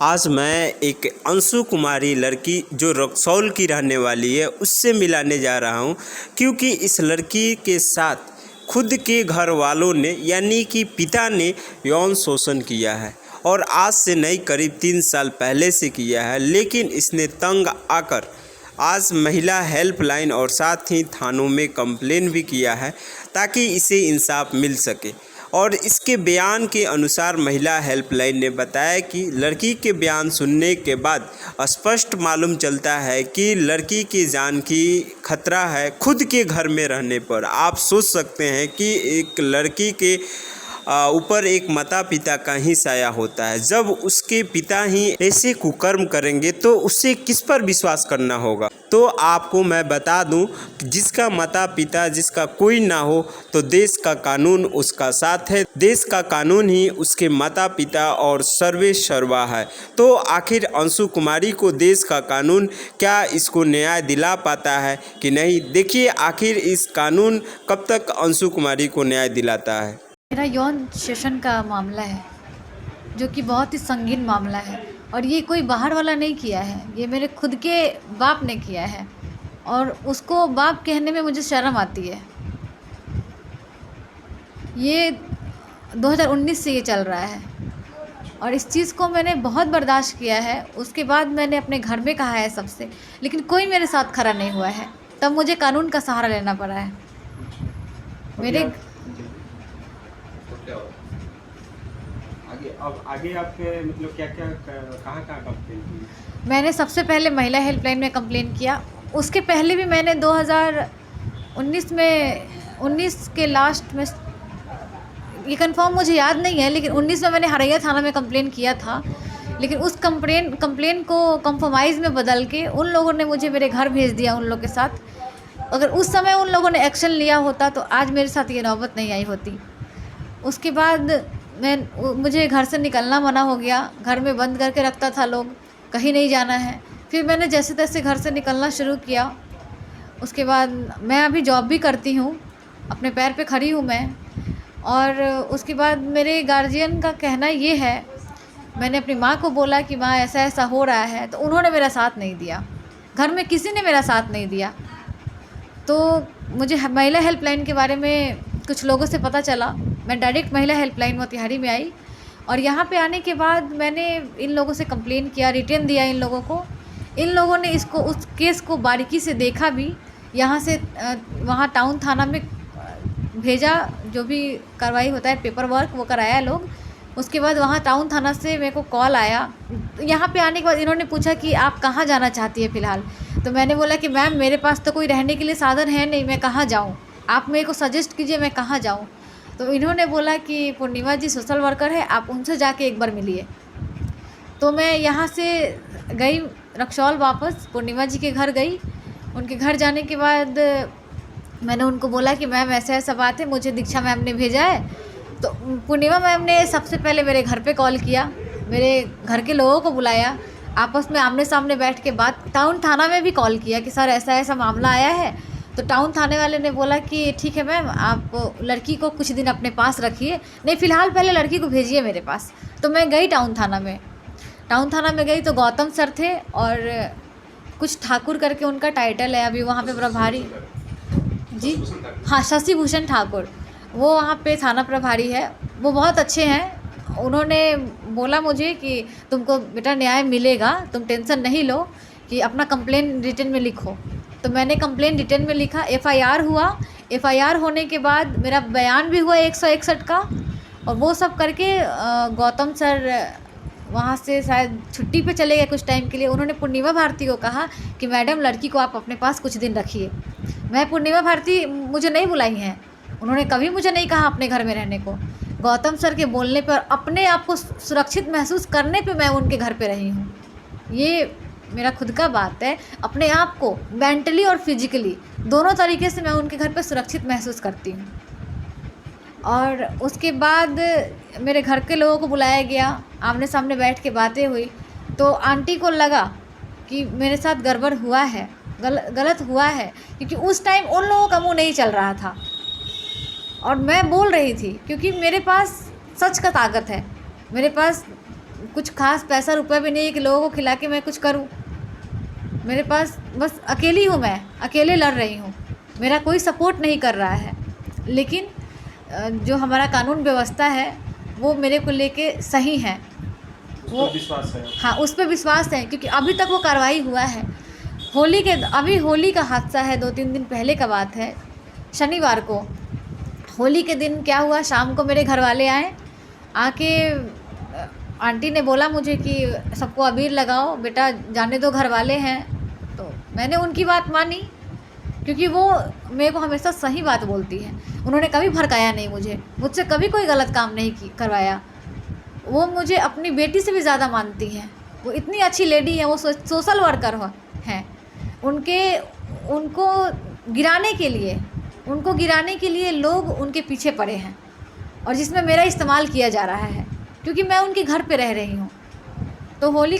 आज मैं एक अंशु कुमारी लड़की जो रक्सौल की रहने वाली है उससे मिलाने जा रहा हूं, क्योंकि इस लड़की के साथ खुद के घर वालों ने यानी कि पिता ने यौन शोषण किया है और आज से नहीं करीब 3 साल पहले से किया है। लेकिन इसने तंग आकर आज महिला हेल्पलाइन और साथ ही थानों में कंप्लेन भी किया है ताकि इसे इंसाफ मिल सके। और इसके बयान के अनुसार महिला हेल्पलाइन ने बताया कि लड़की के बयान सुनने के बाद स्पष्ट मालूम चलता है कि लड़की की जान की खतरा है खुद के घर में रहने पर। आप सोच सकते हैं कि एक लड़की के ऊपर एक माता पिता का ही साया होता है। जब उसके पिता ही ऐसे कुकर्म करेंगे तो उसे किस पर विश्वास करना होगा। तो आपको मैं बता दूं, जिसका माता पिता जिसका कोई ना हो तो देश का कानून उसका साथ है, देश का कानून ही उसके माता पिता और सर्वे सर्वा है। तो आखिर अंशु कुमारी को देश का कानून क्या इसको न्याय दिला पाता है कि नहीं, देखिए आखिर इस कानून कब तक अंशु कुमारी को न्याय दिलाता है। मेरा यौन शोषण का मामला है जो कि बहुत ही संगीन मामला है और ये कोई बाहर वाला नहीं किया है, ये मेरे खुद के बाप ने किया है और उसको बाप कहने में मुझे शर्म आती है। ये 2019 से ये चल रहा है और इस चीज़ को मैंने बहुत बर्दाश्त किया है। उसके बाद मैंने अपने घर में कहा है सबसे, लेकिन कोई मेरे साथ खड़ा नहीं हुआ है, तब मुझे कानून का सहारा लेना पड़ा है। मेरे अब आगे आपके मतलब क्या कहाँ कंप्लेन की? मैंने सबसे पहले महिला हेल्पलाइन में कंप्लेन किया। उसके पहले भी मैंने 19 के लास्ट में, ये कंफर्म मुझे याद नहीं है, लेकिन 19 में मैंने हरैया थाना में कंप्लेन किया था। लेकिन उस कंप्लेन को कंप्रोमाइज़ में बदल के उन लोगों ने मुझे मेरे घर भेज दिया उन लोग के साथ। अगर उस समय उन लोगों ने एक्शन लिया होता तो आज मेरे साथ ये नौबत नहीं आई होती। उसके बाद मुझे घर से निकलना मना हो गया, घर में बंद करके रखता था लोग, कहीं नहीं जाना है। फिर मैंने जैसे तैसे घर से निकलना शुरू किया। उसके बाद मैं अभी जॉब भी करती हूँ, अपने पैर पे खड़ी हूँ मैं। और उसके बाद मेरे गार्जियन का कहना ये है, मैंने अपनी माँ को बोला कि माँ ऐसा ऐसा हो रहा है, तो उन्होंने मेरा साथ नहीं दिया, घर में किसी ने मेरा साथ नहीं दिया। तो मुझे महिला हेल्पलाइन के बारे में कुछ लोगों से पता चला। मैं डायरेक्ट महिला हेल्पलाइन मोतिहारी में आई और यहाँ पे आने के बाद मैंने इन लोगों से कंप्लेन किया, रिटर्न दिया इन लोगों को। इन लोगों ने उस केस को बारीकी से देखा भी, यहाँ से वहाँ टाउन थाना में भेजा, जो भी कार्रवाई होता है पेपर वर्क वो कराया लोग। उसके बाद वहाँ टाउन थाना से मेरे को कॉल आया। यहाँ पे आने के बाद इन्होंने पूछा कि आप कहाँ जाना चाहती है फ़िलहाल। तो मैंने बोला कि मैम मेरे पास तो कोई रहने के लिए साधन है नहीं, मैं कहाँ जाऊँ, आप मेरे को सजेस्ट कीजिए मैं कहाँ जाऊँ। तो इन्होंने बोला कि पूर्णिमा जी सोशल वर्कर है, आप उनसे जाके एक बार मिलिए। तो मैं यहाँ से गई रक्सौल, वापस पूर्णिमा जी के घर गई। उनके घर जाने के बाद मैंने उनको बोला कि मैम ऐसा ऐसा बात है, मुझे दीक्षा मैम ने भेजा है। तो पूर्णिमा मैम ने सबसे पहले मेरे घर पे कॉल किया, मेरे घर के लोगों को बुलाया, आपस में आमने सामने बैठ के बात। टाउन थाना में भी कॉल किया कि सर ऐसा ऐसा मामला आया है। तो टाउन थाने वाले ने बोला कि ठीक है मैम, आप लड़की को कुछ दिन अपने पास रखिए, नहीं फ़िलहाल पहले लड़की को भेजिए मेरे पास। तो मैं गई टाउन थाना में गई तो गौतम सर थे और कुछ ठाकुर करके उनका टाइटल है अभी वहाँ पे प्रभारी जी, हाँ शशि भूषण ठाकुर, वो वहाँ पे थाना प्रभारी है। वो बहुत अच्छे हैं। उन्होंने बोला मुझे कि तुमको बेटा न्याय मिलेगा, तुम टेंशन नहीं लो, कि अपना कंप्लेन रिटर्न में लिखो। तो मैंने कंप्लेन रिटर्न में लिखा, एफआईआर हुआ। एफआईआर होने के बाद मेरा बयान भी हुआ 161 का। और वो सब करके गौतम सर वहाँ से शायद छुट्टी पे चले गए कुछ टाइम के लिए। उन्होंने पूर्णिमा भारती को कहा कि मैडम लड़की को आप अपने पास कुछ दिन रखिए। मैं पूर्णिमा भारती मुझे नहीं बुलाई हैं, उन्होंने कभी मुझे नहीं कहा अपने घर में रहने को। गौतम सर के बोलने पर, अपने आप को सुरक्षित महसूस करने पे मैं उनके घर पे रही हूँ। ये मेरा खुद का बात है, अपने आप को मेंटली और फिजिकली दोनों तरीके से मैं उनके घर पे सुरक्षित महसूस करती हूँ। और उसके बाद मेरे घर के लोगों को बुलाया गया, आमने सामने बैठ के बातें हुई। तो आंटी को लगा कि मेरे साथ गड़बड़ हुआ है, गलत हुआ है, क्योंकि उस टाइम उन लोगों का मुँह नहीं चल रहा था और मैं बोल रही थी, क्योंकि मेरे पास सच का ताकत है, मेरे पास कुछ खास पैसा रुपया भी नहीं है कि लोगों को खिला के मैं कुछ करूं। मेरे पास बस अकेली हूं, मैं अकेले लड़ रही हूं, मेरा कोई सपोर्ट नहीं कर रहा है। लेकिन जो हमारा कानून व्यवस्था है वो मेरे को लेके सही है, वो विश्वास है। हाँ, उस पर विश्वास है, क्योंकि अभी तक वो कार्रवाई हुआ है। अभी होली का हादसा है, 2-3 दिन पहले का बात है। शनिवार को होली के दिन क्या हुआ, शाम को मेरे घर वाले आए, आके आंटी ने बोला मुझे कि सबको अबीर लगाओ बेटा, जाने दो घर वाले हैं। तो मैंने उनकी बात मानी, क्योंकि वो मेरे को हमेशा सही बात बोलती है। उन्होंने कभी भड़काया नहीं मुझसे कभी कोई गलत काम नहीं करवाया। वो मुझे अपनी बेटी से भी ज़्यादा मानती हैं। वो इतनी अच्छी लेडी है, वो सोशल वर्कर हैं। उनको गिराने के लिए लोग उनके पीछे पड़े हैं, और जिसमें मेरा इस्तेमाल किया जा रहा है, क्योंकि मैं उनके घर पे रह रही हूँ। तो होली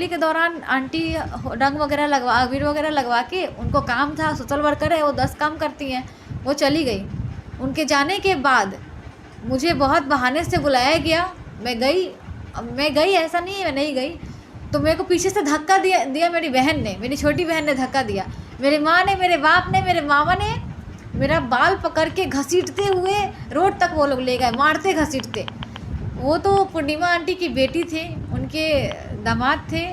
के दौरान आंटी रंग वगैरह अबीर वगैरह लगवा के, उनको काम था, सोशल वर्कर है वो, 10 काम करती हैं, वो चली गई। उनके जाने के बाद मुझे बहुत बहाने से बुलाया गया, मैं गई, ऐसा नहीं है मैं नहीं गई। तो मेरे को पीछे से धक्का दिया मेरी बहन ने, मेरी छोटी बहन ने धक्का दिया। मेरी माँ ने, मेरे बाप ने, मेरे मामा ने मेरा बाल पकड़ के घसीटते हुए रोड तक वो लोग ले गए, मारते घसीटते। वो तो पूर्णिमा आंटी की बेटी थे, उनके दामाद थे,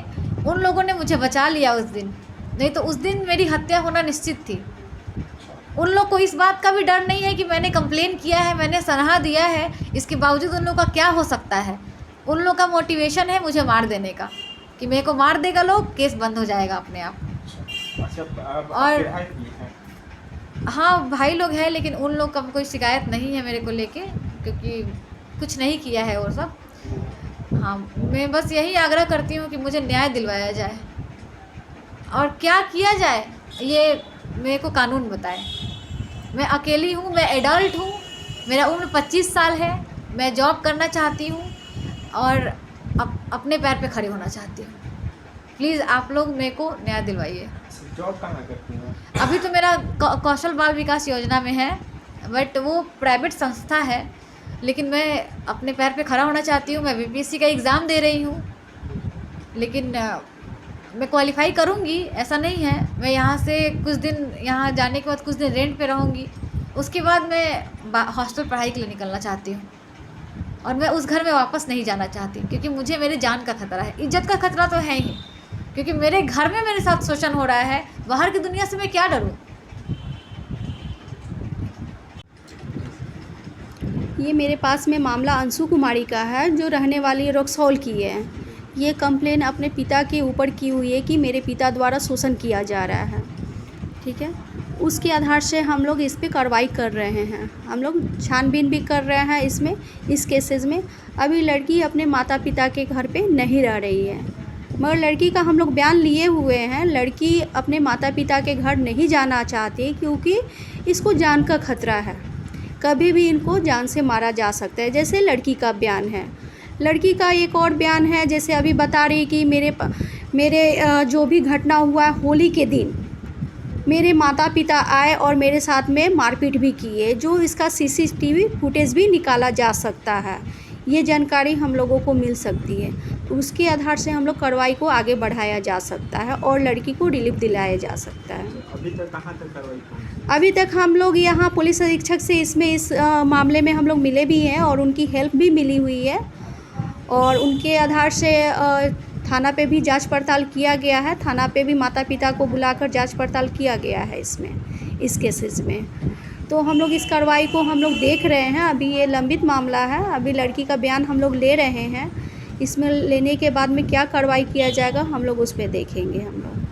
उन लोगों ने मुझे बचा लिया उस दिन, नहीं तो उस दिन मेरी हत्या होना निश्चित थी। उन लोग को इस बात का भी डर नहीं है कि मैंने कंप्लेन किया है, मैंने सराहा दिया है, इसके बावजूद उन लोग का क्या हो सकता है। उन लोग का मोटिवेशन है मुझे मार देने का, कि मेरे को मार देगा लोग, केस बंद हो जाएगा अपने आप। और हाँ, भाई लोग हैं, लेकिन उन लोग का कोई शिकायत नहीं है मेरे को लेके, क्योंकि कुछ नहीं किया है वो सब। हाँ, मैं बस यही आग्रह करती हूँ कि मुझे न्याय दिलवाया जाए, और क्या किया जाए ये मेरे को कानून बताए। मैं अकेली हूँ, मैं एडल्ट हूँ, मेरा उम्र 25 साल है, मैं जॉब करना चाहती हूँ और अपने पैर पे खड़े होना चाहती हूँ। प्लीज़ आप लोग मेरे को न्याय दिलवाइए। जॉब कहाँ करती हैं? अभी तो मेरा कौशल बाल विकास योजना में है, बट वो प्राइवेट संस्था है, लेकिन मैं अपने पैर पे खड़ा होना चाहती हूँ। मैं बीपीएससी का एग्ज़ाम दे रही हूँ, लेकिन मैं क्वालिफाई करूँगी ऐसा नहीं है। मैं यहाँ से कुछ दिन, यहाँ जाने के बाद कुछ दिन रेंट पे रहूँगी, उसके बाद मैं हॉस्टल पढ़ाई के लिए निकलना चाहती हूँ, और मैं उस घर में वापस नहीं जाना चाहती, क्योंकि मुझे मेरी जान का खतरा है, इज्जत का खतरा तो है ही, क्योंकि मेरे घर में मेरे साथ शोषण हो रहा है। बाहर की दुनिया से मैं क्या डरूँ। ये मेरे पास में मामला अंशु कुमारी का है, जो रहने वाली रक्सौल की है। ये कंप्लेन अपने पिता के ऊपर की हुई है कि मेरे पिता द्वारा शोषण किया जा रहा है, ठीक है। उसके आधार से हम लोग इस पे कार्रवाई कर रहे हैं, हम लोग छानबीन भी कर रहे हैं इस केसेस में। अभी लड़की अपने माता पिता के घर पे नहीं रह रही है, मगर लड़की का हम लोग बयान लिए हुए हैं। लड़की अपने माता पिता के घर नहीं जाना चाहती, क्योंकि इसको जान का खतरा है, कभी भी इनको जान से मारा जा सकता है, जैसे लड़की का बयान है। लड़की का एक और बयान है, जैसे अभी बता रही कि मेरे जो भी घटना हुआ है होली के दिन, मेरे माता पिता आए और मेरे साथ में मारपीट भी किए, जो इसका सीसीटीवी फुटेज भी निकाला जा सकता है। ये जानकारी हम लोगों को मिल सकती है, तो उसके आधार से हम लोग कार्रवाई को आगे बढ़ाया जा सकता है और लड़की को रिलीफ दिलाया जा सकता है। अभी तक कहाँ तक कार्रवाई? अभी तक हम लोग यहाँ पुलिस अधीक्षक से इस मामले में हम लोग मिले भी हैं, और उनकी हेल्प भी मिली हुई है, और उनके आधार से थाना पे भी जांच पड़ताल किया गया है। थाना पे भी माता पिता को बुलाकर जांच पड़ताल किया गया है इस केसेस में। तो हम लोग इस कार्रवाई को हम लोग देख रहे हैं। अभी ये लंबित मामला है, अभी लड़की का बयान हम लोग ले रहे हैं। इसमें लेने के बाद में क्या कार्रवाई किया जाएगा हम लोग उस पर देखेंगे हम लोग।